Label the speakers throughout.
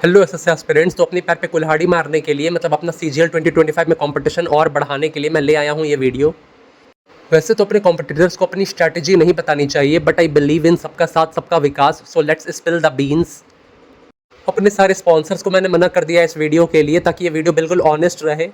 Speaker 1: Hello SSC aspirants. तो अपनी पैर पे कुल्हाड़ी मारने के लिए मतलब अपना सीजीएल 2025 में कंपटीशन और बढ़ाने के लिए मैं ले आया हूँ ये वीडियो। वैसे तो अपने कॉम्पिटिटर्स को अपनी स्ट्रैटेजी नहीं बतानी चाहिए, बट आई बिलीव इन सबका साथ सबका विकास। So let's spill the beans. अपने सारे स्पॉन्सर्स को मैंने मना कर दिया इस वीडियो के लिए, ताकि ये वीडियो बिल्कुल ऑनेस्ट रहे।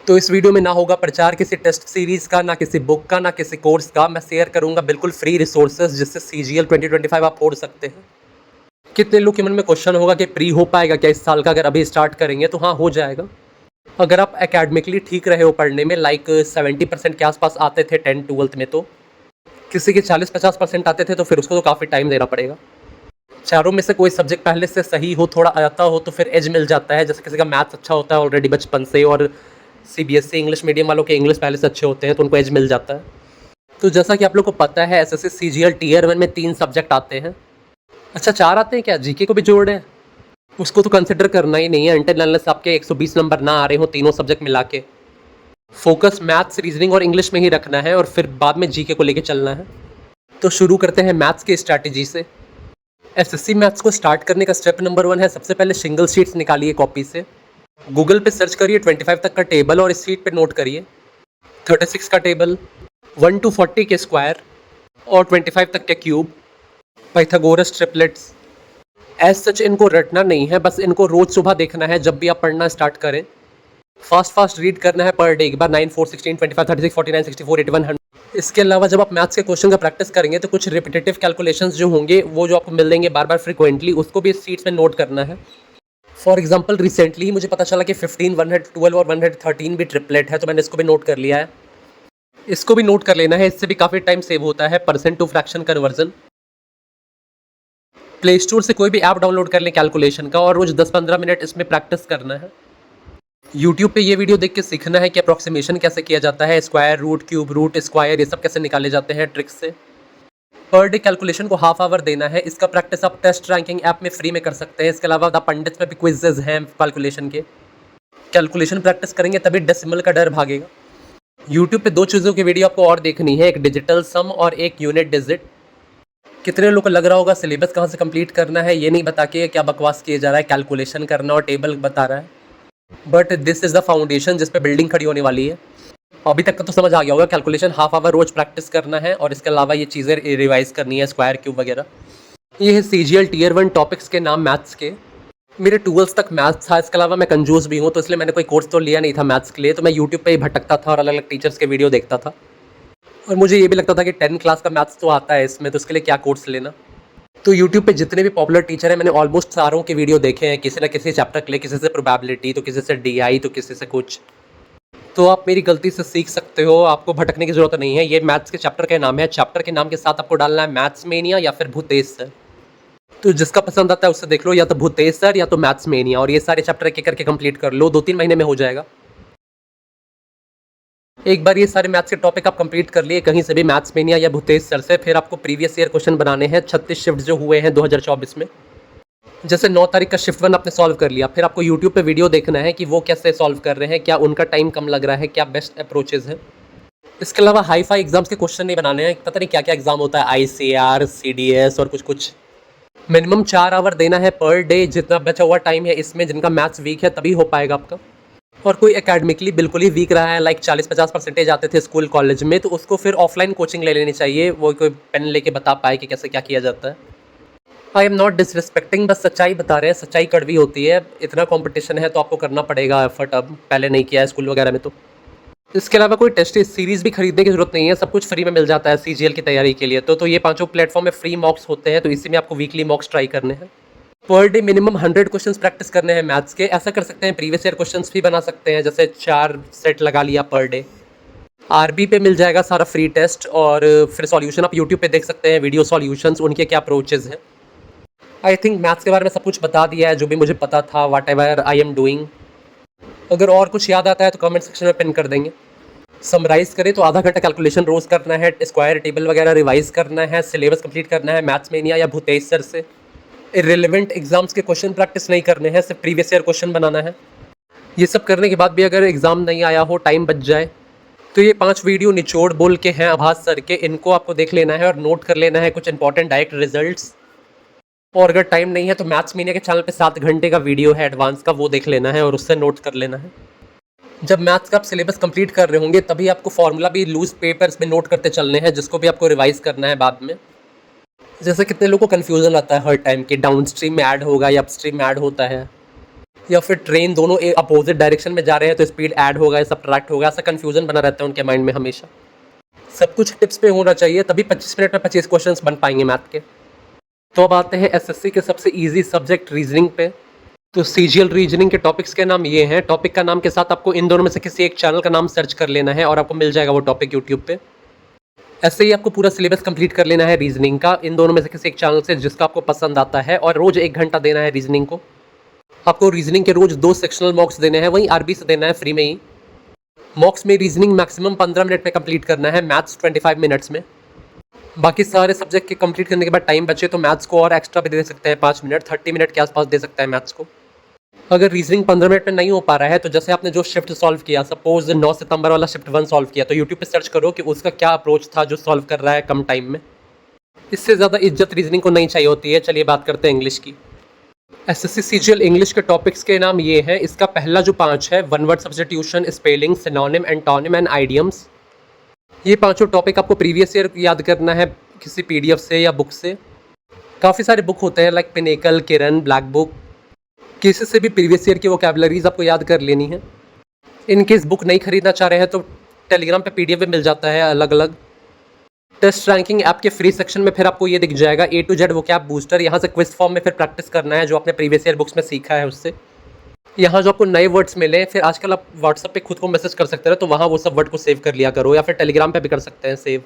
Speaker 1: तो इस वीडियो में ना होगा प्रचार किसी टेस्ट सीरीज़ का, ना किसी बुक का, ना किसी कोर्स का। मैं शेयर करूँगा बिल्कुल फ्री रिसोर्सेज जिससे सीजीएल 2025 आप फोड़ सकते हैं। कितने लोग के मन में क्वेश्चन होगा कि प्री हो पाएगा क्या इस साल का? अगर अभी स्टार्ट करेंगे तो हाँ, हो जाएगा। अगर आप एकेडमिकली ठीक रहे हो पढ़ने में, लाइक 70% के आसपास आते थे 10-12 में, तो किसी के 40-50% आते थे, तो फिर उसको तो काफ़ी टाइम देना पड़ेगा। चारों में से कोई सब्जेक्ट पहले से सही हो, थोड़ा आता हो, तो फिर एज मिल जाता है। जैसे किसी का मैथ्स अच्छा होता है ऑलरेडी बचपन से, और सीबीएसई इंग्लिश मीडियम वालों के इंग्लिश पहले से अच्छे होते हैं, तो उनको एज मिल जाता है। तो जैसा कि आप लोग को पता है, एसएससी सीजीएल टीयर 1 में 3 सब्जेक्ट आते हैं। अच्छा, 4 आते हैं क्या? जीके को भी जोड़ हैं? उसको तो कंसिडर करना ही नहीं है अनटिल अनलेस आपके 120 नंबर ना आ रहे हो तीनों सब्जेक्ट मिला के। फोकस मैथ्स, रीजनिंग और इंग्लिश में ही रखना है, और फिर बाद में जीके को लेके चलना है। तो शुरू करते हैं मैथ्स की स्ट्रैटेजी से। एसएससी मैथ्स को स्टार्ट करने का स्टेप नंबर 1 है, सबसे पहले सिंगल शीट्स निकालिए कॉपी से। गूगल पे सर्च करिए 25 तक का टेबल, और इस शीट पे नोट करिए 36 का टेबल, 1 to 40 के स्क्वायर, और 25 तक के cube, Pythagoras triplets. As such इनको रटना नहीं है, बस इनको रोज सुबह देखना है जब भी आप पढ़ना स्टार्ट करें। फास्ट रीड करना है पर डे, एक बार 9, 4, 16, 25, 36, 49, 64, 81, 100। इसके अलावा जब आप मैथ्स के क्वेश्चन का प्रैक्टिस करेंगे तो कुछ रिपीटेटिव कैलकुलेशंस जो होंगे, वो जो आपको मिल देंगे बार बार फ्रिक्वेंटली, उसको भी इस सीट्स में नोट करना है। फॉर एग्जाम्पल रिसेंटली ही मुझे पता चला कि 15, 112 और 113 भी ट्रिपलेट है, तो मैंने इसको भी नोट कर लिया है। इसको भी नोट कर लेना है, इससे भी काफ़ी टाइम सेव होता है, percent to fraction conversion. Play store से कोई भी ऐप डाउनलोड कर लें कैलकुलेशन का, और रोज 10-15 मिनट इसमें प्रैक्टिस करना है। यूट्यूब पे ये वीडियो देख के सीखना है कि अप्रॉक्सीमेशन कैसे किया जाता है, square root, cube root, square, ये सब कैसे निकाले जाते हैं ट्रिक्स से। पर डे कैलकुलेशन को हाफ आवर देना है। इसका प्रैक्टिस आप टेस्ट रैंकिंग ऐप में फ्री में कर सकते हैं। इसके अलावा द पंडित में भी क्विजेज हैं कैलकुलेशन के। कैलकुलेशन प्रैक्टिस करेंगे तभी डेसिमल का डर भागेगा। यूट्यूब पे 2 चीज़ों की वीडियो आपको और देखनी है, एक डिजिटल सम और एक यूनिट डिजिट। कितने लोगों को लग रहा होगा सिलेबस कहाँ से कंप्लीट करना है, ये नहीं बता के क्या बकवास किया जा रहा है, कैलकुलेशन करना और टेबल बता रहा है। But this is the foundation जिस पे बिल्डिंग खड़ी होने वाली है। अभी तक का तो समझ आ गया होगा, कैलकुलेशन हाफ आवर रोज प्रैक्टिस करना है, और इसके अलावा ये चीज़ें रिवाइज करनी है, स्क्वायर क्यूब वगैरह। ये है सीजीएल टीयर 1 टॉपिक्स के नाम मैथ्स के। मेरे 12th तक मैथ्स था। इसके अलावा मैं कंजूस भी हूँ, तो इसलिए मैंने कोई कोर्स तो लिया नहीं था मैथ्स के लिए, तो मैं यूट्यूब पे ही भटकता था और अलग अलग टीचर्स के वीडियो देखता था। और मुझे ये भी लगता था कि 10 क्लास का मैथ्स तो आता है इसमें, तो इसके लिए क्या कोर्स लेना। तो यूट्यूब पे जितने भी पॉपुलर टीचर हैं, मैंने ऑलमोस्ट सारों के वीडियो देखे हैं, किसी ना किसी चैप्टर के लिए, किसी से प्रोबेबिलिटी, तो किसी से डीआई, तो किसी से कुछ। तो आप मेरी गलती से सीख सकते हो, आपको भटकने की जरूरत नहीं है। ये मैथ्स के चैप्टर का नाम है। चैप्टर के नाम के साथ आपको डालना है मैथ्स मेनिया या फिर भूतेश सर। तो जिसका पसंद आता है उससे देख लो, या तो भूतेश सर या तो मैथ्स मेनिया, और ये सारे चैप्टर एक एक करके कंप्लीट कर लो, 2-3 महीने में हो जाएगा। एक बार ये सारे मैथ्स के टॉपिक आप कंप्लीट कर लिए कहीं से भी, मैथ्स मेनिया या भूतेश सर से, फिर आपको प्रीवियस ईयर क्वेश्चन बनाने हैं 36 शिफ्ट जो हुए हैं 2024 में। जैसे 9 तारीख का शिफ्ट 1 आपने सॉल्व कर लिया, फिर आपको यूट्यूब पे वीडियो देखना है कि वो कैसे सॉल्व कर रहे हैं, क्या उनका टाइम कम लग रहा है, क्या बेस्ट अप्रोचेज है। इसके अलावा हाई फाई एग्जाम्स के क्वेश्चन नहीं बनाने हैं, पता नहीं क्या क्या एग्जाम होता है, आईसीआर, सीडीएस और कुछ कुछ। मिनिमम 4 आवर देना है पर डे। जितना बचा हुआ टाइम है इसमें, जिनका मैथ्स वीक है तभी हो पाएगा आपका। और कोई एकेडमिकली बिल्कुल ही वीक रहा है, लाइक 40-50% आते थे स्कूल कॉलेज में, तो उसको फिर ऑफलाइन कोचिंग ले लेनी चाहिए, वो कोई पेन लेके बता पाए कि कैसे क्या किया जाता है। आई एम नॉट डिसरिस्पेक्टिंग, बस सच्चाई बता रहे हैं। सच्चाई कड़वी होती है, इतना कंपटीशन है तो आपको करना पड़ेगा एफर्ट, अब पहले नहीं किया है स्कूल वगैरह में तो। इसके अलावा कोई टेस्ट सीरीज़ भी खरीदने की जरूरत नहीं है, सब कुछ फ्री में मिल जाता है सीजीएल की तैयारी के लिए। तो ये 5 प्लेटफॉर्म में फ्री मॉक्स होते हैं, तो इसी में आपको वीकली मॉक्स ट्राई करने हैं। Per day minimum 100 questions practice करने हैं मैथ्स के। ऐसा कर सकते हैं, प्रीवियस ईयर क्वेश्चंस भी बना सकते हैं, जैसे 4 सेट लगा लिया पर डे। आरबी पे मिल जाएगा सारा फ्री टेस्ट, और फिर सॉल्यूशन आप यूट्यूब पे देख सकते हैं, वीडियो सॉल्यूशंस, उनके क्या अप्रोचेज हैं। आई थिंक मैथ्स के बारे में सब कुछ बता दिया है जो भी मुझे पता था, वाट एवर आई एम डूइंग। अगर और कुछ याद आता है तो कमेंट सेक्शन में पिन कर देंगे। समराइज करें तो आधा घंटा कैलकुलेशन रोज करना है, स्क्वायर टेबल वगैरह रिवाइज करना है, सिलेबस कंप्लीट करना है मैथ्स मेनिया या भूतेश सर से। इर्रेलेवेंट एग्जाम्स के क्वेश्चन प्रैक्टिस नहीं करने हैं, सिर्फ प्रीवियस ईयर क्वेश्चन बनाना है। ये सब करने के बाद भी अगर एग्जाम नहीं आया हो, टाइम बच जाए, तो ये 5 वीडियो निचोड़ बोल के हैं आभास सर के, इनको आपको देख लेना है और नोट कर लेना है कुछ इंपॉर्टेंट डायरेक्ट रिजल्ट्स। और अगर टाइम नहीं है तो मैथ्स मीनिया के चैनल पे 7 घंटे का वीडियो है एडवांस का, वो देख लेना है और उससे नोट कर लेना है। जब मैथ्स का आप सिलेबस कंप्लीट कर रहे होंगे तभी आपको फॉर्मूला भी लूज पेपर्स में नोट करते चलने हैं, जिसको भी आपको रिवाइज करना है बाद में। जैसे कितने लोगों को कन्फ्यूजन आता है हर टाइम कि डाउन स्ट्रीम में ऐड होगा या अपस्ट्रीम में ऐड होता है, या फिर ट्रेन दोनों अपोजिट डायरेक्शन में जा रहे हैं तो स्पीड ऐड होगा या सब्ट्रैक्ट होगा, ऐसा कन्फ्यूजन बना रहता है उनके माइंड में हमेशा। सब कुछ टिप्स पे होना चाहिए, तभी 25 मिनट में 25 क्वेश्चंस बन पाएंगे मैथ के। तो अब आते हैं एसएससी के सबसे इजी सब्जेक्ट रीजनिंग पे। तो सीजीएल रीजनिंग के टॉपिक्स के नाम ये हैं। टॉपिक का नाम के साथ आपको इन दोनों में से किसी एक चैनल का नाम सर्च कर लेना है और आपको मिल जाएगा वो टॉपिक यूट्यूब पे। ऐसे ही आपको पूरा सिलेबस कंप्लीट कर लेना है रीजनिंग का इन दोनों में से किसी एक चैनल से जिसका आपको पसंद आता है, और रोज 1 घंटा देना है रीजनिंग को। आपको रीजनिंग के रोज 2 सेक्शनल मॉक्स देने हैं, वहीं आरबी से देना है फ्री में ही। मॉक्स में रीजनिंग मैक्सिमम 15 मिनट में कंप्लीट करना है, मैथ्स 25 मिनट्स में। बाकी सारे सब्जेक्ट के कंप्लीट करने के बाद टाइम बचे तो मैथ्स को और एक्स्ट्रा भी दे सकते हैं 5 मिनट, 30 मिनट के आसपास दे सकता है मैथ्स को। अगर रीजनिंग 15 मिनट में नहीं हो पा रहा है तो जैसे आपने जो शिफ्ट सॉल्व किया, सपोज 9 सितंबर वाला शिफ्ट 1 सॉल्व किया, तो यूट्यूब पे सर्च करो कि उसका क्या अप्रोच था जो सॉल्व कर रहा है कम टाइम में। इससे ज़्यादा इज्जत रीजनिंग को नहीं चाहिए होती है। चलिए बात करते हैं इंग्लिश की। एसएससी सीजीएल इंग्लिश के टॉपिक्स के नाम ये हैं। इसका पहला जो 5 है, one word substitution, spelling, synonym, antonym and idioms. ये पांचों टॉपिक आपको प्रीवियस ईयर याद करना है किसी पीडीएफ से या बुक से। काफ़ी सारे बुक होते हैं लाइक पिनेकल, किरण, ब्लैक बुक, किसी से भी प्रीवियस ईयर की वोकैबुलरीज आपको याद कर लेनी है। इन केस बुक नहीं खरीदना चाह रहे हैं तो टेलीग्राम पे पीडीएफ भी मिल जाता है अलग अलग। टेस्ट रैंकिंग ऐप के फ्री सेक्शन में फिर आपको ये दिख जाएगा A to Z vocab booster. यहाँ से क्विज फॉर्म में फिर प्रैक्टिस करना है जो आपने प्रीवियस ईयर बुक्स में सीखा है उससे। यहाँ जो आपको नए वर्ड्स मिले, फिर आजकल आप व्हाट्सएप पे खुद को मैसेज कर सकते हैं तो वहाँ वो सब वर्ड को सेव कर लिया करो, या फिर टेलीग्राम पे भी कर सकते हैं सेव।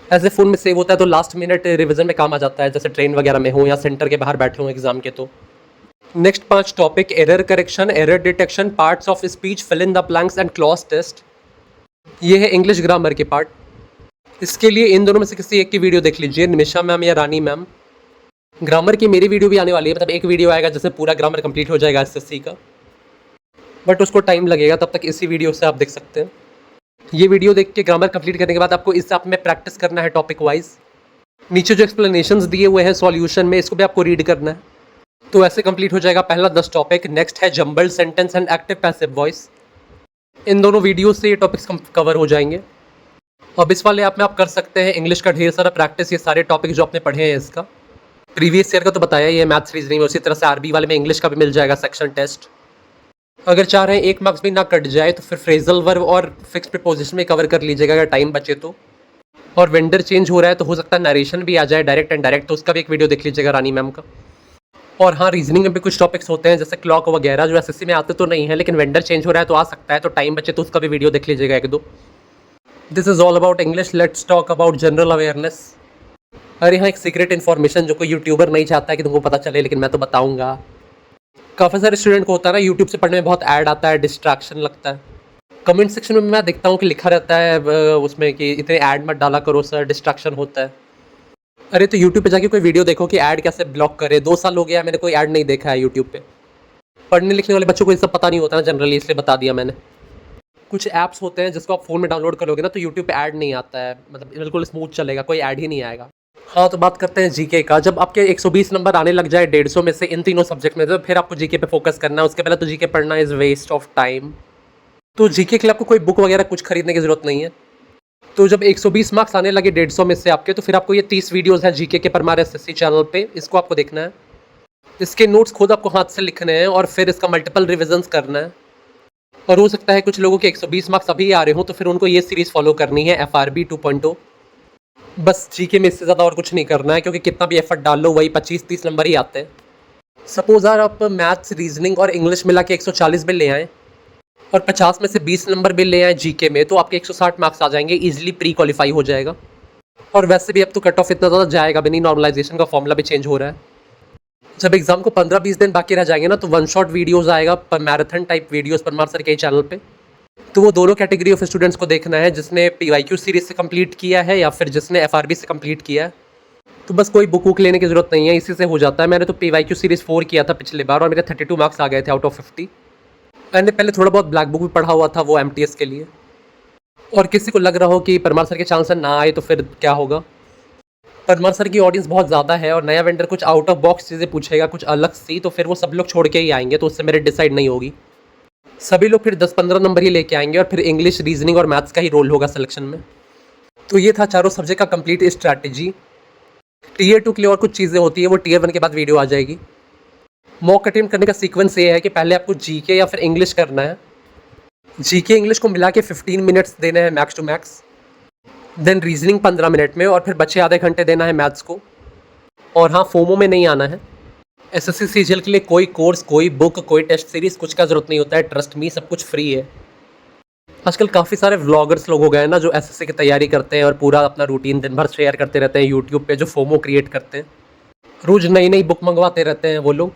Speaker 1: ऐसे फ़ोन में सेव होता है तो लास्ट मिनट रिवीजन में काम आ जाता है, जैसे ट्रेन वगैरह में हो या सेंटर के बाहर बैठे हो एग्जाम के। तो next 5 topic, error correction, error detection, parts of speech, fill in the blanks and clause test. ये है इंग्लिश ग्रामर के पार्ट। इसके लिए इन दोनों में से किसी एक की वीडियो देख लीजिए, निमिषा मैम या रानी मैम। ग्रामर की मेरी वीडियो भी आने वाली है, मतलब एक वीडियो आएगा जिससे पूरा ग्रामर कंप्लीट हो जाएगा एसएससी का, बट उसको टाइम लगेगा, तब तक इसी वीडियो से आप देख सकते हैं। ये वीडियो देख के ग्रामर कंप्लीट करने के बाद आपको इस ऐप में प्रैक्टिस करना है टॉपिक वाइज। नीचे जो एक्सप्लेनेशंस दिए हुए हैं सॉल्यूशन में, इसको भी आपको रीड करना है। तो ऐसे कंप्लीट हो जाएगा पहला 10 टॉपिक। नेक्स्ट है jumbled sentence and active passive voice. इन दोनों वीडियो से ये टॉपिक्स कवर हो जाएंगे। अब इस वाले ऐप में आप कर सकते हैं इंग्लिश का ढेर सारा प्रैक्टिस। ये सारे टॉपिक जो आपने पढ़े हैं इसका प्रीवियस ईयर का तो बताया ही है, मैथ्स रीजनिंग में, उसी तरह से आरबी वाले में इंग्लिश का भी मिल जाएगा सेक्शन टेस्ट। अगर चाह रहे हैं 1 मार्क्स भी ना कट जाए तो फिर फ्रेजल वर्ब और फिक्स प्रीपोजिशन में कवर कर लीजिएगा अगर टाइम बचे तो। और वेंडर चेंज हो रहा है तो हो सकता है नरेशन भी आ जाए डायरेक्ट एंड डायरेक्ट, तो उसका भी एक वीडियो देख लीजिएगा रानी मैम का। और हाँ, रीजनिंग में भी कुछ टॉपिक्स होते हैं जैसे क्लॉक वगैरह जो एसएससी में आते तो नहीं है, लेकिन वेंडर चेंज हो रहा है तो आ सकता है, तो टाइम बचे तो उसका भी वीडियो देख लीजिएगा 1-2। This is all about English, let's talk about general awareness. अरे हाँ, एक सीक्रेट इन्फॉर्मेशन जो कोई यूट्यूबर नहीं चाहता है कि तुमको पता चले, लेकिन मैं तो बताऊंगा। काफ़ी सारे स्टूडेंट को होता है ना, यूट्यूब से पढ़ने में बहुत ऐड आता है, डिस्ट्रैक्शन लगता है। कमेंट सेक्शन में मैं देखता हूँ कि लिखा रहता है उसमें कि इतने ऐड मत डाला करो सर, डिस्ट्रैक्शन होता है। अरे तो यूट्यूब पे जाके कोई वीडियो देखो कि ऐड कैसे ब्लॉक करे। 2 साल हो गया मैंने कोई ऐड नहीं देखा है यूट्यूब पे। पढ़ने लिखने वाले बच्चों को ये सब पता नहीं होता ना जनरली, इसलिए बता दिया मैंने। कुछ ऐप्स होते हैं जिसको आप फ़ोन में डाउनलोड करोगे ना तो यूट्यूब पे ऐड नहीं आता है, मतलब बिल्कुल स्मूथ चलेगा, कोई ऐड ही नहीं आएगा। हाँ, तो बात करते हैं जीके का। जब आपके 120 नंबर आने लग जाए 150 में से इन तीनों सब्जेक्ट में, तो फिर आपको जीके पे फोकस करना है। उसके पहले तो जीके पढ़ना इज़ वेस्ट ऑफ टाइम। तो जीके के लिए आपको कोई बुक वगैरह कुछ खरीदने की ज़रूरत नहीं है। तो जब 120 मार्क्स आने लगे 150 में से आपके, तो फिर आपको ये 30 वीडियोज़ हैं जीके के परमार एसएससी चैनल पे, इसको आपको देखना है। इसके नोट्स खुद आपको हाथ से लिखने हैं और फिर इसका मल्टीपल रिविजन्स करना है। और हो सकता है कुछ लोगों के 120 मार्क्स अभी आ रहे हो तो फिर उनको ये सीरीज़ फॉलो करनी है, FRB 2.0। बस जीके में इससे ज़्यादा और कुछ नहीं करना है, क्योंकि कितना भी एफर्ट डाल लो वही 25-30 नंबर ही आते हैं। सपोज यार आप मैथ्स, रीजनिंग और इंग्लिश मिला के 140 भी ले आएँ और 50 में से 20 नंबर भी ले आए जीके में, तो आपके 160 मार्क्स आ जाएंगे, ईजिली प्री क्वालिफाई हो जाएगा। और वैसे भी अब तो कट ऑफ इतना ज़्यादा जाएगा भी नहीं, नॉर्मलाइजेशन का फॉर्मूला भी चेंज हो रहा है। जब एग्जाम को 15-20 दिन बाकी रह जाएंगे ना, तो 1 शॉट वीडियोज़ आएगा पर marathon type videos Parmar sir के चैनल पे। तो वो दोनों कैटेगरी ऑफ स्टूडेंट्स को देखना है, जिसने PYQ सीरीज से कंप्लीट किया है या फिर जिसने FRB से कंप्लीट किया है। तो बस कोई बुक वुक लेने की ज़रूरत नहीं है, इसी से हो जाता है। मैंने तो PYQ सीरीज़ 4 किया था पिछले बार और मेरे 32 मार्क्स आ गए थे आउट ऑफ 50। मैंने पहले थोड़ा बहुत ब्लैक बुक भी पढ़ा हुआ था वो MTS के लिए। और किसी को लग रहा हो कि परमार सर के चैनल से ना आए तो फिर क्या होगा, परमार सर की ऑडियंस बहुत ज़्यादा है और नया वेंडर कुछ आउट ऑफ बॉक्स चीज़ें पूछेगा, कुछ अलग सी, तो फिर वो सब लोग छोड़ के ही आएंगे, तो उससे मेरे डिसाइड नहीं होगी। सभी लोग फिर 10-15 नंबर ही लेके आएंगे और फिर इंग्लिश, रीजनिंग और मैथ्स का ही रोल होगा सिलेक्शन में। तो ये था चारों सब्जेक्ट का कंप्लीट स्ट्रैटेजी। टीयर 2 के लिए और कुछ चीज़ें होती है, वो टीयर 1 के बाद वीडियो आ जाएगी। मॉक अटेम्प्ट करने का सीक्वेंस ये है कि पहले आपको जीके या फिर इंग्लिश करना है। जीके इंग्लिश को मिला के 15 मिनट्स देना है max to max, then reasoning 15 minute में, और फिर बचे आधे घंटे देना है मैथ्स को। और हाँ, फोमो में नहीं आना है। एसएससी सीजीएल के लिए कोई कोर्स, कोई बुक, कोई टेस्ट सीरीज कुछ का ज़रूरत नहीं होता है, ट्रस्ट मी, सब कुछ फ्री है। आजकल काफ़ी सारे व्लॉगर्स लोग हो गए हैं ना, जो एसएससी की तैयारी करते हैं और पूरा अपना रूटीन दिन भर शेयर करते रहते हैं यूट्यूब पे, जो फोमो क्रिएट करते हैं, रोज़ नई नई बुक मंगवाते रहते हैं वो लोग।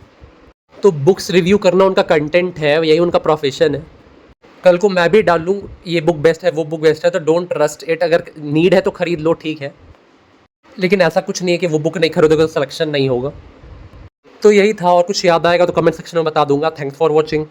Speaker 1: तो बुक्स रिव्यू करना उनका कंटेंट है, यही उनका प्रोफेशन है। कल को मैं भी डाल लूँ ये बुक बेस्ट है, वो बुक बेस्ट है, तो डोंट ट्रस्ट इट। अगर नीड है तो ख़रीद लो, ठीक है, लेकिन ऐसा कुछ नहीं है कि वो बुक नहीं खरीदोगे तो सिलेक्शन नहीं होगा। तो यही था, और कुछ याद आएगा तो कमेंट सेक्शन में बता दूंगा। Thanks for watching.